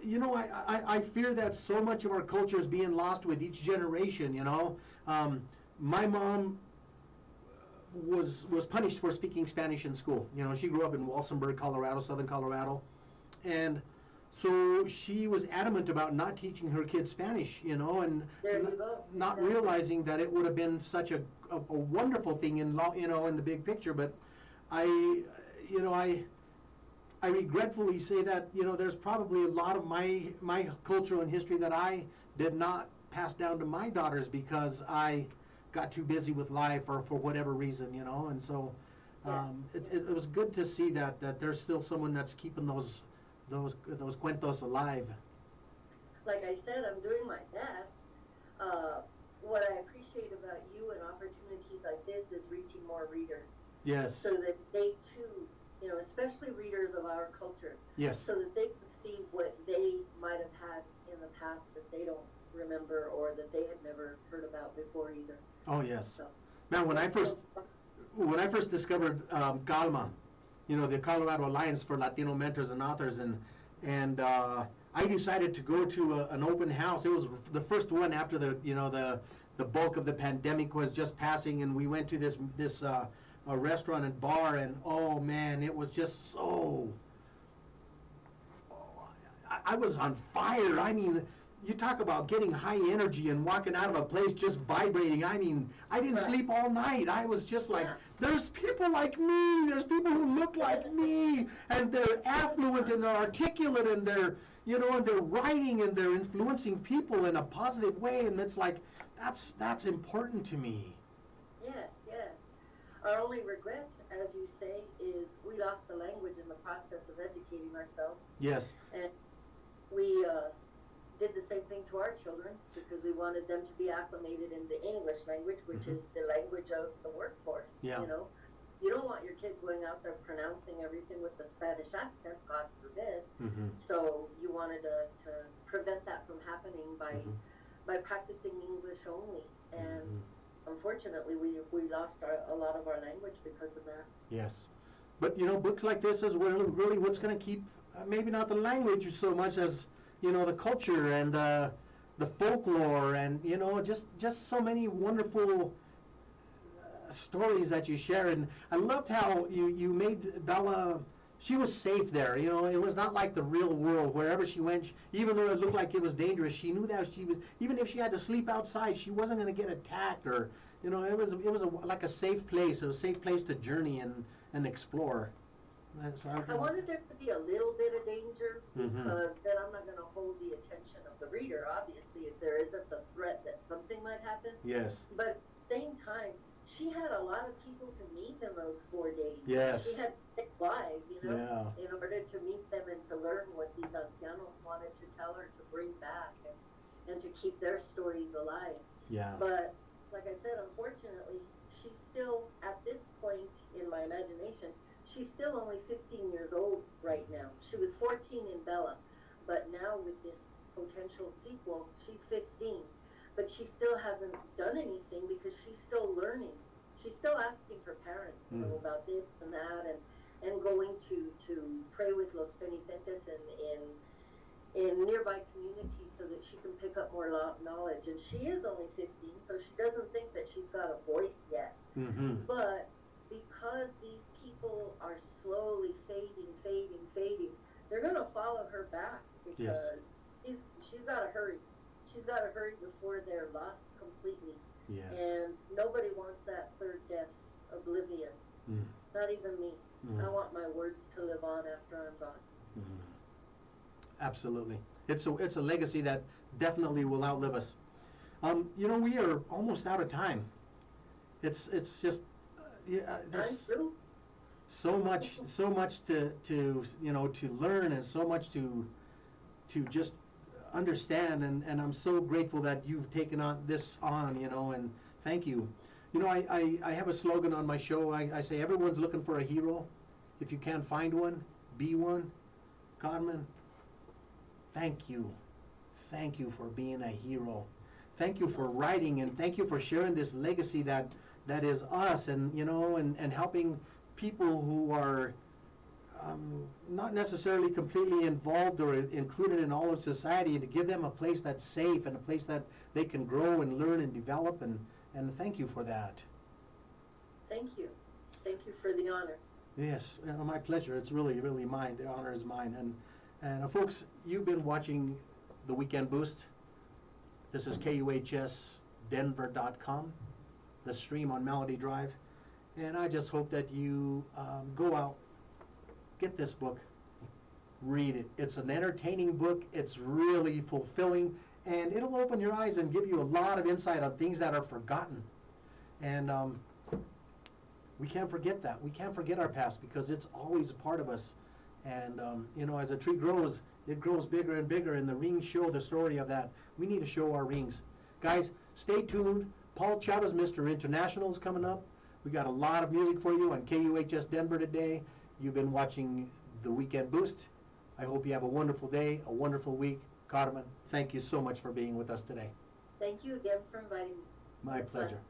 you know, I fear that so much of our culture is being lost with each generation, you know. My mom was punished for speaking Spanish in school. You know, she grew up in Walsenburg, Colorado, southern Colorado. And So she was adamant about not teaching her kids Spanish, you know, and There you go. not Exactly. realizing that it would have been such a wonderful thing in you know, in the big picture. But I, you know, I regretfully say that, you know, there's probably a lot of my cultural and history that I did not pass down to my daughters because I got too busy with life or for whatever reason, you know. And so it was good to see that there's still someone that's keeping those cuentos alive. Like I said, I'm doing my best. What I appreciate about you and opportunities like this is reaching more readers. Yes. So that they too, you know, especially readers of our culture. Yes. So that they can see what they might have had in the past that they don't remember or that they had never heard about before either. Oh yes. So, Man, when I first discovered Calma, you know, the Colorado Alliance for Latino Mentors and Authors, and I decided to go to an open house. It was the first one after the bulk of the pandemic was just passing, and we went to this a restaurant and bar, and oh man, it was just so. I was on fire. I mean, you talk about getting high energy and walking out of a place just vibrating. I mean, I didn't sleep all night. I was just like, there's people like me. There's people who look like me, and they're affluent and they're articulate and they're, you know, and they're writing and they're influencing people in a positive way. And it's like, that's important to me. yes, yes. Our only regret, as you say, is we lost the language in the process of educating ourselves. Yes. And we did the same thing to our children because we wanted them to be acclimated in the English language, which is the language of the workforce. Yeah. You know, you don't want your kid going out there pronouncing everything with the Spanish accent, God forbid. So you wanted to prevent that from happening by practicing English only. And unfortunately, we lost a lot of our language because of that. Yes. But, you know, books like this is really what's going to keep, maybe not the language so much as, you know, the culture and the folklore and, you know, just so many wonderful stories that you share. And I loved how you made Bella, she was safe there. You know, it was not like the real world. Wherever she went, even though it looked like it was dangerous, she knew that she was, even if she had to sleep outside, she wasn't going to get attacked or, you know, it was like a safe place. It was a safe place to journey and explore. So I wanted there to be a little bit of danger because then I'm not going to hold the attention of the reader, obviously, if there isn't the threat that something might happen. Yes. But at the same time, she had a lot of people to meet in those 4 days. Yes. She had to stay alive, you know, Yeah. in order to meet them and to learn what these ancianos wanted to tell her to bring back and to keep their stories alive. Yeah. But like I said, unfortunately, she's still, at this point in my imagination, she's still only 15 years old right now. She was 14 in Bella, but now with this potential sequel, she's 15. But she still hasn't done anything because she's still learning. She's still asking her parents, you know, about this and that, and going to pray with Los Penitentes in nearby communities so that she can pick up more knowledge. And she is only 15, so she doesn't think that she's got a voice yet. But because these people are slowly fading, they're going to follow her back because she's got to hurry. She's got to hurry before they're lost completely. Yes. And nobody wants that third death, oblivion. Not even me. I want my words to live on after I'm gone. Absolutely. It's a legacy that definitely will outlive us. You know, we are almost out of time. It's just there's so much to you know, to learn and so much to just understand, and I'm so grateful that you've taken this on, you know, and thank you. You know, I have a slogan on my show. I say everyone's looking for a hero. If you can't find one, be one. Carmen, thank you. Thank you for being a hero. Thank you for writing, and thank you for sharing this legacy that is us, and, you know, and helping people who are not necessarily completely involved or included in all of society, to give them a place that's safe and a place that they can grow and learn and develop, and thank you for that. Thank you. Thank you for the honor. Yes, my pleasure. It's really, really mine. The honor is mine. And folks, you've been watching the Weekend Boost. This is KUHSdenver.com, the stream on Melody Drive. And I just hope that you go out, get this book, read it. It's an entertaining book. It's really fulfilling, and it'll open your eyes and give you a lot of insight on things that are forgotten. And we can't forget that. We can't forget our past because it's always a part of us. And, you know, as a tree grows, it grows bigger and bigger, and the rings show the story of that. We need to show our rings. Guys, stay tuned. Paul Chavez, Mr. International, is coming up. We got a lot of music for you on KUHS Denver today. You've been watching the Weekend Boost. I hope you have a wonderful day, a wonderful week. Carmen, thank you so much for being with us today. Thank you again for inviting me. My It was fun. pleasure.